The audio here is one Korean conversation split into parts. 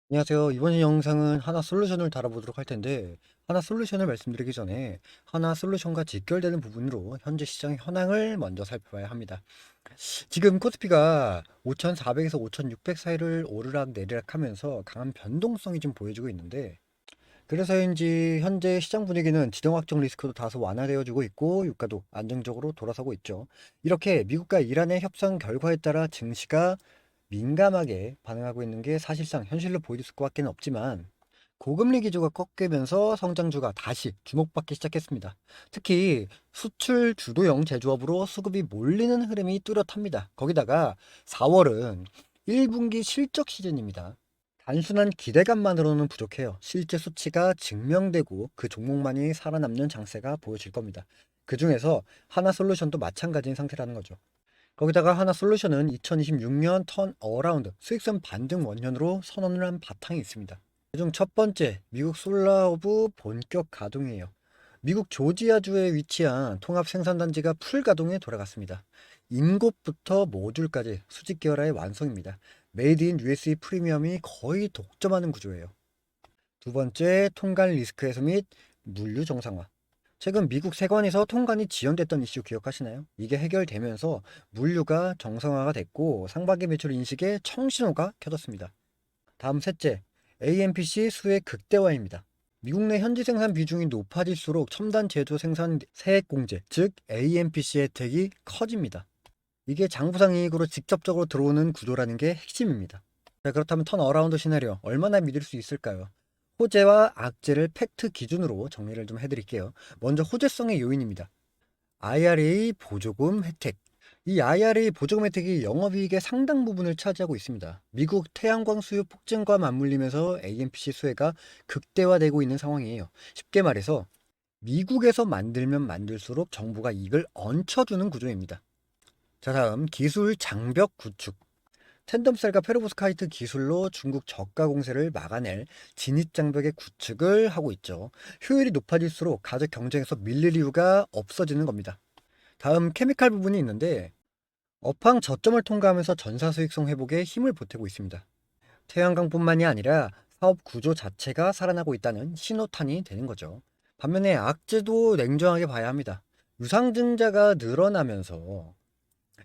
안녕하세요. 이번 영상은 하나솔루션을 다뤄보도록 할 텐데, 하나솔루션을 말씀드리기 전에 하나솔루션과 직결되는 부분으로 현재 시장 현황을 먼저 살펴봐야 합니다. 지금 코스피가 5,400에서 5,600 사이를 오르락 내리락 하면서 강한 변동성이 좀 보여주고 있는데, 그래서인지 현재 시장 분위기는 지정학적 리스크도 다소 완화되어지고 있고 유가도 안정적으로 돌아서고 있죠. 이렇게 미국과 이란의 협상 결과에 따라 증시가 민감하게 반응하고 있는 게 사실상 현실로 보일 수밖에 없지만, 고금리 기조가 꺾이면서 성장주가 다시 주목받기 시작했습니다. 특히 수출 주도형 제조업으로 수급이 몰리는 흐름이 뚜렷합니다. 거기다가 4월은 1분기 실적 시즌입니다. 단순한 기대감만으로는 부족해요. 실제 수치가 증명되고 그 종목만이 살아남는 장세가 보여질 겁니다. 그 중에서 하나솔루션도 마찬가지인 상태라는 거죠. 거기다가 하나솔루션은 2026년 턴 어라운드 수익성 반등 원년으로 선언을 한 바탕이 있습니다. 그중 첫 번째, 미국 솔라허브 본격 가동이에요. 미국 조지아주에 위치한 통합 생산단지가 풀 가동에 돌아갔습니다. 인곳부터 모듈까지 수직 계열화의 완성입니다. 메이드 인 USA 프리미엄이 거의 독점하는 구조예요. 두 번째, 통관 리스크 해소 및 물류 정상화. 최근 미국 세관에서 통관이 지연됐던 이슈 기억하시나요? 이게 해결되면서 물류가 정상화가 됐고 상반기 매출 인식에 청신호가 켜졌습니다. 다음 셋째, AMPC 수혜 극대화입니다. 미국 내 현지 생산 비중이 높아질수록 첨단 제조 생산 세액 공제, 즉 AMPC 혜택이 커집니다. 이게 장부상 이익으로 직접적으로 들어오는 구조라는 게 핵심입니다. 자, 그렇다면 턴어라운드 시나리오 얼마나 믿을 수 있을까요? 호재와 악재를 팩트 기준으로 정리를 좀 해드릴게요. 먼저 호재성의 요인입니다. IRA 보조금 혜택. 이 IRA 보조금 혜택이 영업이익의 상당 부분을 차지하고 있습니다. 미국 태양광 수요 폭증과 맞물리면서 AMPC 수혜가 극대화되고 있는 상황이에요. 쉽게 말해서 미국에서 만들면 만들수록 정부가 이익을 얹혀주는 구조입니다. 자, 다음 기술 장벽 구축. 텐덤셀과 페로브스카이트 기술로 중국 저가 공세를 막아낼 진입 장벽의 구축을 하고 있죠. 효율이 높아질수록 가격 경쟁에서 밀릴 이유가 없어지는 겁니다. 다음 케미칼 부분이 있는데, 업황 저점을 통과하면서 전사 수익성 회복에 힘을 보태고 있습니다. 태양광뿐만이 아니라 사업 구조 자체가 살아나고 있다는 신호탄이 되는 거죠. 반면에 악재도 냉정하게 봐야 합니다. 유상증자가 늘어나면서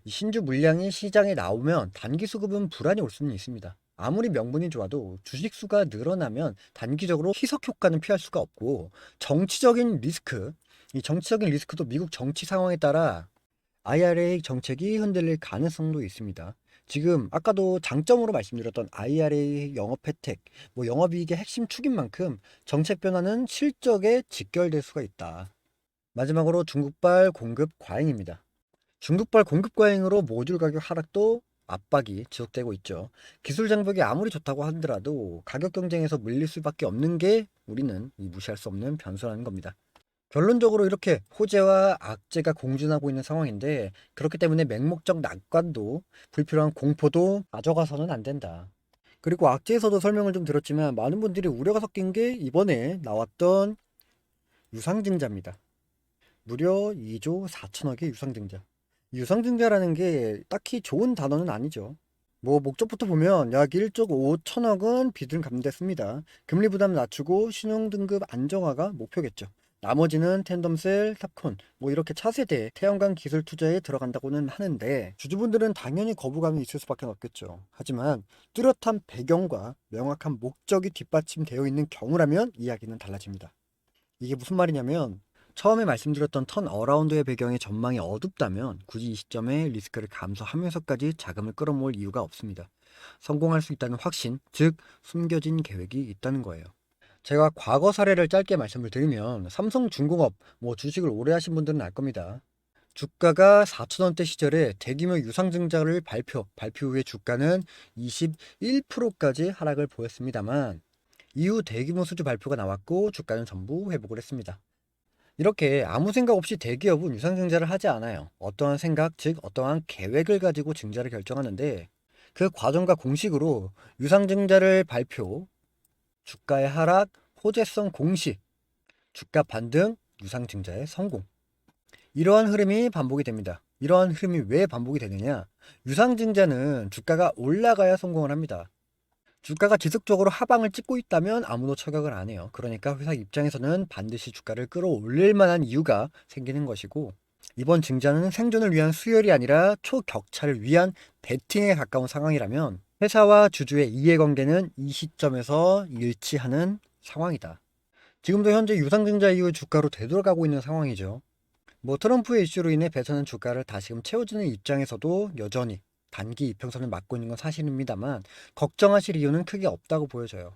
이 신주 물량이 시장에 나오면 단기 수급은 불안이 올 수는 있습니다. 아무리 명분이 좋아도 주식 수가 늘어나면 단기적으로 희석 효과는 피할 수가 없고, 정치적인 리스크, 이 정치적인 리스크도 미국 정치 상황에 따라 IRA 정책이 흔들릴 가능성도 있습니다. 지금 아까도 장점으로 말씀드렸던 IRA 영업 혜택, 영업이익의 핵심 축인 만큼 정책 변화는 실적에 직결될 수가 있다. 마지막으로 중국발 공급 과잉입니다. 중국발 공급 과잉으로 모듈 가격 하락도 압박이 지속되고 있죠. 기술 장벽이 아무리 좋다고 하더라도 가격 경쟁에서 밀릴 수밖에 없는 게 우리는 이 무시할 수 없는 변수라는 겁니다. 결론적으로 이렇게 호재와 악재가 공존하고 있는 상황인데, 그렇기 때문에 맹목적 낙관도 불필요한 공포도 가져가서는 안 된다. 그리고 악재에서도 설명을 좀 드렸지만 많은 분들이 우려가 섞인 게 이번에 나왔던 유상증자입니다. 무려 2조 4천억의 유상증자. 유상증자라는 게 딱히 좋은 단어는 아니죠. 목적부터 보면 약 1조 5천억은 빚을 감냈습니다. 금리 부담 낮추고 신용등급 안정화가 목표겠죠. 나머지는 텐덤셀, 탑콘, 이렇게 차세대 태양광 기술 투자에 들어간다고는 하는데, 주주분들은 당연히 거부감이 있을 수밖에 없겠죠. 하지만 뚜렷한 배경과 명확한 목적이 뒷받침되어 있는 경우라면 이야기는 달라집니다. 이게 무슨 말이냐면, 처음에 말씀드렸던 턴 어라운드의 배경의 전망이 어둡다면 굳이 이 시점에 리스크를 감소하면서까지 자금을 끌어모을 이유가 없습니다. 성공할 수 있다는 확신, 즉 숨겨진 계획이 있다는 거예요. 제가 과거 사례를 짧게 말씀을 드리면 삼성중공업, 주식을 오래 하신 분들은 알 겁니다. 주가가 4천원대 시절에 대규모 유상증자를 발표 후에 주가는 21%까지 하락을 보였습니다만, 이후 대규모 수주 발표가 나왔고 주가는 전부 회복을 했습니다. 이렇게 아무 생각 없이 대기업은 유상증자를 하지 않아요. 어떠한 생각, 즉 어떠한 계획을 가지고 증자를 결정하는데, 그 과정과 공식으로 유상증자를 발표, 주가의 하락, 호재성 공시, 주가 반등, 유상증자의 성공. 이러한 흐름이 반복이 됩니다. 이러한 흐름이 왜 반복이 되느냐? 유상증자는 주가가 올라가야 성공을 합니다. 주가가 지속적으로 하방을 찍고 있다면 아무도 처격을 안 해요. 그러니까 회사 입장에서는 반드시 주가를 끌어올릴 만한 이유가 생기는 것이고, 이번 증자는 생존을 위한 수혈이 아니라 초격차를 위한 베팅에 가까운 상황이라면 회사와 주주의 이해관계는 이 시점에서 일치하는 상황이다. 지금도 현재 유상증자 이후 주가로 되돌아가고 있는 상황이죠. 뭐 트럼프의 이슈로 인해 배터는 주가를 다시금 채워주는 입장에서도 여전히 단기 이평선을 맞고 있는 건 사실입니다만 걱정하실 이유는 크게 없다고 보여져요.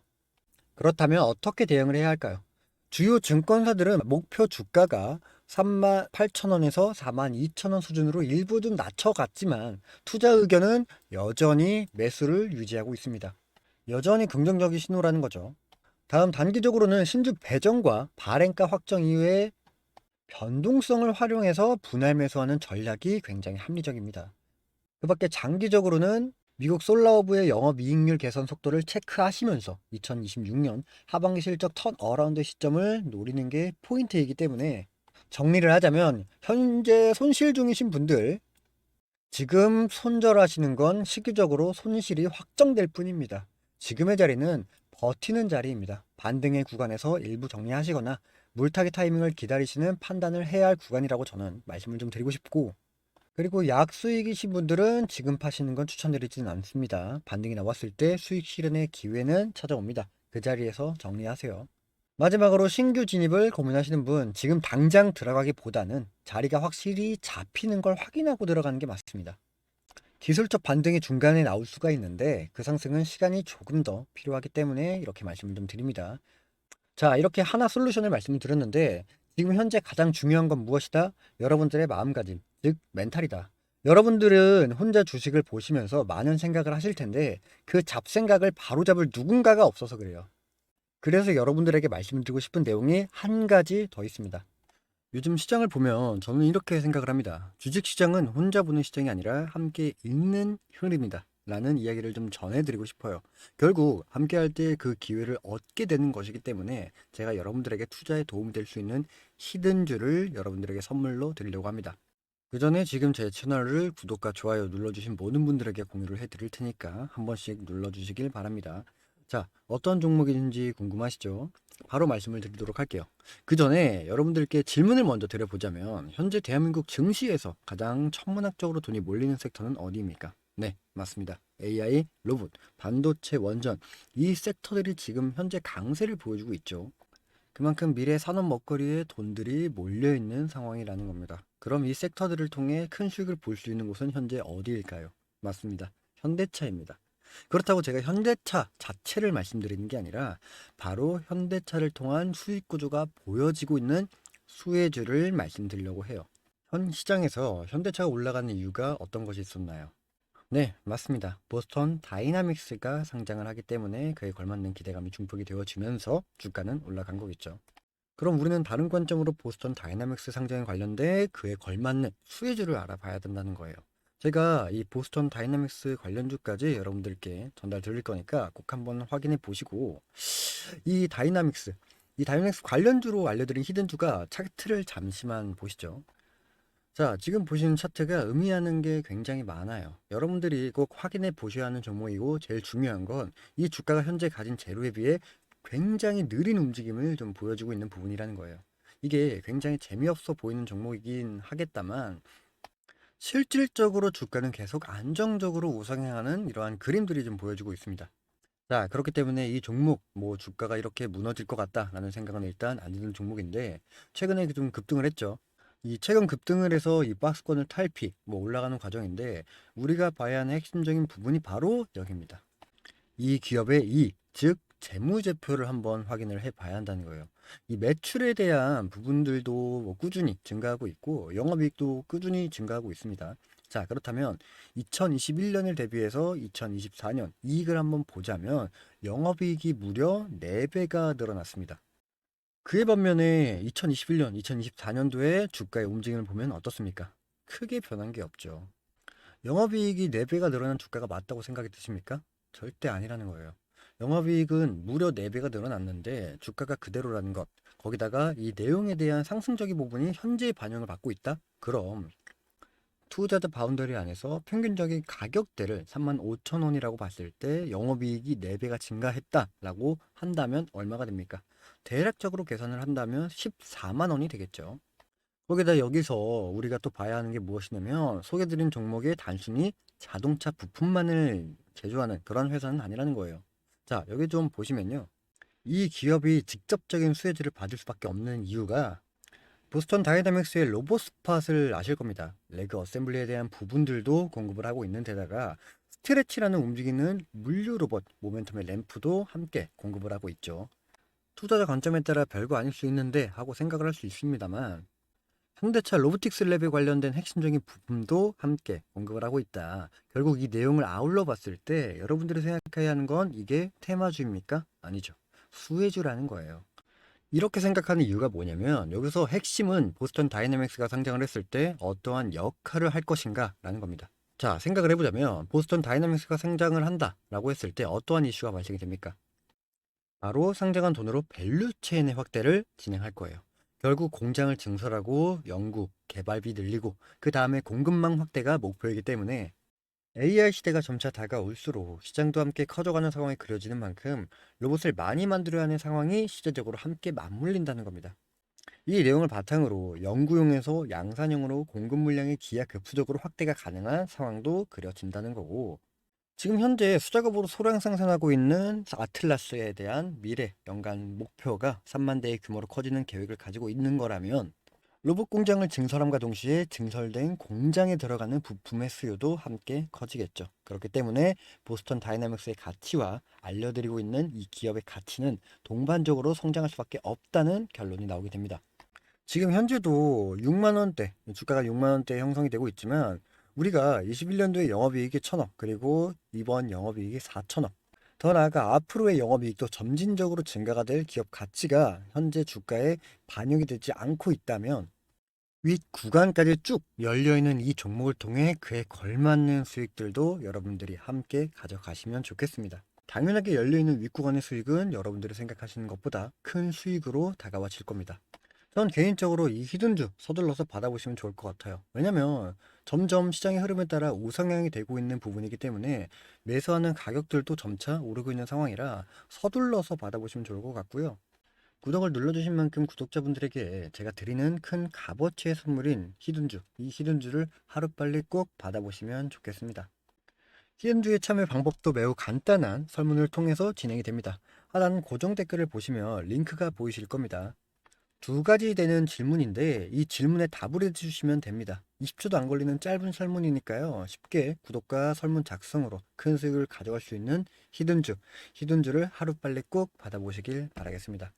그렇다면 어떻게 대응을 해야 할까요? 주요 증권사들은 목표 주가가 38,000원에서 42,000원 수준으로 일부 좀 낮춰갔지만 투자 의견은 여전히 매수를 유지하고 있습니다. 여전히 긍정적인 신호라는 거죠. 다음 단기적으로는 신주 배정과 발행가 확정 이후에 변동성을 활용해서 분할 매수하는 전략이 굉장히 합리적입니다. 그 밖에 장기적으로는 미국 솔라허브의 영업이익률 개선 속도를 체크하시면서 2026년 하반기 실적 턴어라운드 시점을 노리는 게 포인트이기 때문에 정리를 하자면 현재 손실 중이신 분들 지금 손절하시는 건 시기적으로 손실이 확정될 뿐입니다. 지금의 자리는 버티는 자리입니다. 반등의 구간에서 일부 정리하시거나 물타기 타이밍을 기다리시는 판단을 해야 할 구간이라고 저는 말씀을 좀 드리고 싶고, 그리고 약수익이신 분들은 지금 파시는 건 추천드리지는 않습니다. 반등이 나왔을 때 수익 실현의 기회는 찾아옵니다. 그 자리에서 정리하세요. 마지막으로 신규 진입을 고민하시는 분, 지금 당장 들어가기보다는 자리가 확실히 잡히는 걸 확인하고 들어가는 게 맞습니다. 기술적 반등이 중간에 나올 수가 있는데 그 상승은 시간이 조금 더 필요하기 때문에 이렇게 말씀을 좀 드립니다. 자, 이렇게 하나 솔루션을 말씀을 드렸는데 지금 현재 가장 중요한 건 무엇이다? 여러분들의 마음가짐, 즉 멘탈이다. 여러분들은 혼자 주식을 보시면서 많은 생각을 하실 텐데 그 잡생각을 바로잡을 누군가가 없어서 그래요. 그래서 여러분들에게 말씀드리고 싶은 내용이 한 가지 더 있습니다. 요즘 시장을 보면 저는 이렇게 생각을 합니다. 주식시장은 혼자 보는 시장이 아니라 함께 읽는 흐름이다 라는 이야기를 좀 전해드리고 싶어요. 결국 함께 할 때 그 기회를 얻게 되는 것이기 때문에 제가 여러분들에게 투자에 도움이 될 수 있는 히든주를 여러분들에게 선물로 드리려고 합니다. 그 전에 지금 제 채널을 구독과 좋아요 눌러주신 모든 분들에게 공유를 해드릴 테니까 한 번씩 눌러주시길 바랍니다. 자, 어떤 종목인지 궁금하시죠? 바로 말씀을 드리도록 할게요. 그 전에 여러분들께 질문을 먼저 드려보자면 현재 대한민국 증시에서 가장 천문학적으로 돈이 몰리는 섹터는 어디입니까? 네, 맞습니다. AI, 로봇, 반도체, 원전 이 섹터들이 지금 현재 강세를 보여주고 있죠. 그만큼 미래 산업 먹거리에 돈들이 몰려있는 상황이라는 겁니다. 그럼 이 섹터들을 통해 큰 수익을 볼 수 있는 곳은 현재 어디일까요? 맞습니다. 현대차입니다. 그렇다고 제가 현대차 자체를 말씀드리는 게 아니라 바로 현대차를 통한 수익 구조가 보여지고 있는 수혜주를 말씀드리려고 해요. 현 시장에서 현대차가 올라가는 이유가 어떤 것이 있었나요? 네, 맞습니다. 보스턴 다이나믹스가 상장을 하기 때문에 그에 걸맞는 기대감이 중폭이 되어지면서 주가는 올라간 거겠죠. 그럼 우리는 다른 관점으로 보스턴 다이나믹스 상장에 관련돼 그에 걸맞는 수혜주를 알아봐야 된다는 거예요. 제가 이 보스턴 다이나믹스 관련주까지 여러분들께 전달 드릴 거니까 꼭 한번 확인해 보시고 이 다이나믹스 관련주로 알려드린 히든주가 차트를 잠시만 보시죠. 자, 지금 보시는 차트가 의미하는 게 굉장히 많아요. 여러분들이 꼭 확인해 보셔야 하는 종목이고 제일 중요한 건 이 주가가 현재 가진 재료에 비해 굉장히 느린 움직임을 좀 보여주고 있는 부분이라는 거예요. 이게 굉장히 재미없어 보이는 종목이긴 하겠다만 실질적으로 주가는 계속 안정적으로 우상향하는 이러한 그림들이 좀 보여주고 있습니다. 자, 그렇기 때문에 이 종목, 뭐 주가가 이렇게 무너질 것 같다라는 생각은 일단 안 드는 종목인데 최근에 좀 급등을 했죠. 이 최근 급등을 해서 이 박스권을 탈피, 뭐 올라가는 과정인데 우리가 봐야 하는 핵심적인 부분이 바로 여기입니다. 이 기업의 이익, 즉 재무제표를 한번 확인을 해 봐야 한다는 거예요. 이 매출에 대한 부분들도 뭐 꾸준히 증가하고 있고 영업이익도 꾸준히 증가하고 있습니다. 자, 그렇다면 2021년을 대비해서 2024년 이익을 한번 보자면 영업이익이 무려 4배가 늘어났습니다. 그에 반면에 2021년, 2024년도에 주가의 움직임을 보면 어떻습니까? 크게 변한 게 없죠. 영업이익이 4배가 늘어난 주가가 맞다고 생각이 드십니까? 절대 아니라는 거예요. 영업이익은 무려 4배가 늘어났는데 주가가 그대로라는 것. 거기다가 이 내용에 대한 상승적인 부분이 현재 반영을 받고 있다? 그럼 투자자 바운더리 안에서 평균적인 가격대를 35,000원이라고 봤을 때 영업이익이 4배가 증가했다라고 한다면 얼마가 됩니까? 대략적으로 계산을 한다면 14만 원이 되겠죠. 거기다 여기서 우리가 또 봐야 하는 게 무엇이냐면 소개드린 종목에 단순히 자동차 부품만을 제조하는 그런 회사는 아니라는 거예요. 자, 여기 좀 보시면요. 이 기업이 직접적인 수혜주를 받을 수밖에 없는 이유가 보스턴 다이나믹스의 로보스팟을 아실 겁니다. 레그 어셈블리에 대한 부분들도 공급을 하고 있는 데다가 스트레치라는 움직이는 물류 로봇 모멘텀의 램프도 함께 공급을 하고 있죠. 투자자 관점에 따라 별거 아닐 수 있는데 하고 생각을 할 수 있습니다만 현대차 로보틱스 랩에 관련된 핵심적인 부품도 함께 공급을 하고 있다. 결국 이 내용을 아울러 봤을 때 여러분들이 생각해야 하는 건 이게 테마주입니까? 아니죠. 수혜주라는 거예요. 이렇게 생각하는 이유가 뭐냐면 여기서 핵심은 보스턴 다이내믹스가 상장을 했을 때 어떠한 역할을 할 것인가 라는 겁니다. 자, 생각을 해보자면 보스턴 다이내믹스가 상장을 한다라고 했을 때 어떠한 이슈가 발생이 됩니까? 바로 상장한 돈으로 밸류 체인의 확대를 진행할 거예요. 결국 공장을 증설하고 연구, 개발비 늘리고 그 다음에 공급망 확대가 목표이기 때문에 AI 시대가 점차 다가올수록 시장도 함께 커져가는 상황이 그려지는 만큼 로봇을 많이 만들어야 하는 상황이 시대적으로 함께 맞물린다는 겁니다. 이 내용을 바탕으로 연구용에서 양산형으로 공급 물량이 기하급수적으로 확대가 가능한 상황도 그려진다는 거고, 지금 현재 수작업으로 소량 생산하고 있는 아틀라스에 대한 미래 연간 목표가 3만 대의 규모로 커지는 계획을 가지고 있는 거라면 로봇 공장을 증설함과 동시에 증설된 공장에 들어가는 부품의 수요도 함께 커지겠죠. 그렇기 때문에 보스턴 다이나믹스의 가치와 알려드리고 있는 이 기업의 가치는 동반적으로 성장할 수밖에 없다는 결론이 나오게 됩니다. 지금 현재도 6만 원대, 주가가 6만 원대에 형성이 되고 있지만 우리가 21년도에 영업이익이 1,000억, 그리고 이번 영업이익이 4,000억. 더 나아가 앞으로의 영업이익도 점진적으로 증가가 될 기업 가치가 현재 주가에 반영이 되지 않고 있다면 윗 구간까지 쭉 열려있는 이 종목을 통해 그에 걸맞는 수익들도 여러분들이 함께 가져가시면 좋겠습니다. 당연하게 열려있는 윗구간의 수익은 여러분들이 생각하시는 것보다 큰 수익으로 다가와질 겁니다. 전 개인적으로 이 히든주 서둘러서 받아보시면 좋을 것 같아요. 왜냐면 점점 시장의 흐름에 따라 우상향이 되고 있는 부분이기 때문에 매수하는 가격들도 점차 오르고 있는 상황이라 서둘러서 받아보시면 좋을 것 같고요. 구독을 눌러주신 만큼 구독자분들에게 제가 드리는 큰 값어치의 선물인 히든주, 이 히든주를 하루빨리 꼭 받아보시면 좋겠습니다. 히든주의 참여 방법도 매우 간단한 설문을 통해서 진행이 됩니다. 하단 고정 댓글을 보시면 링크가 보이실 겁니다. 두 가지 되는 질문인데 이 질문에 답을 해주시면 됩니다. 20초도 안 걸리는 짧은 설문이니까요. 쉽게 구독과 설문 작성으로 큰 수익을 가져갈 수 있는 히든주를 하루빨리 꼭 받아보시길 바라겠습니다.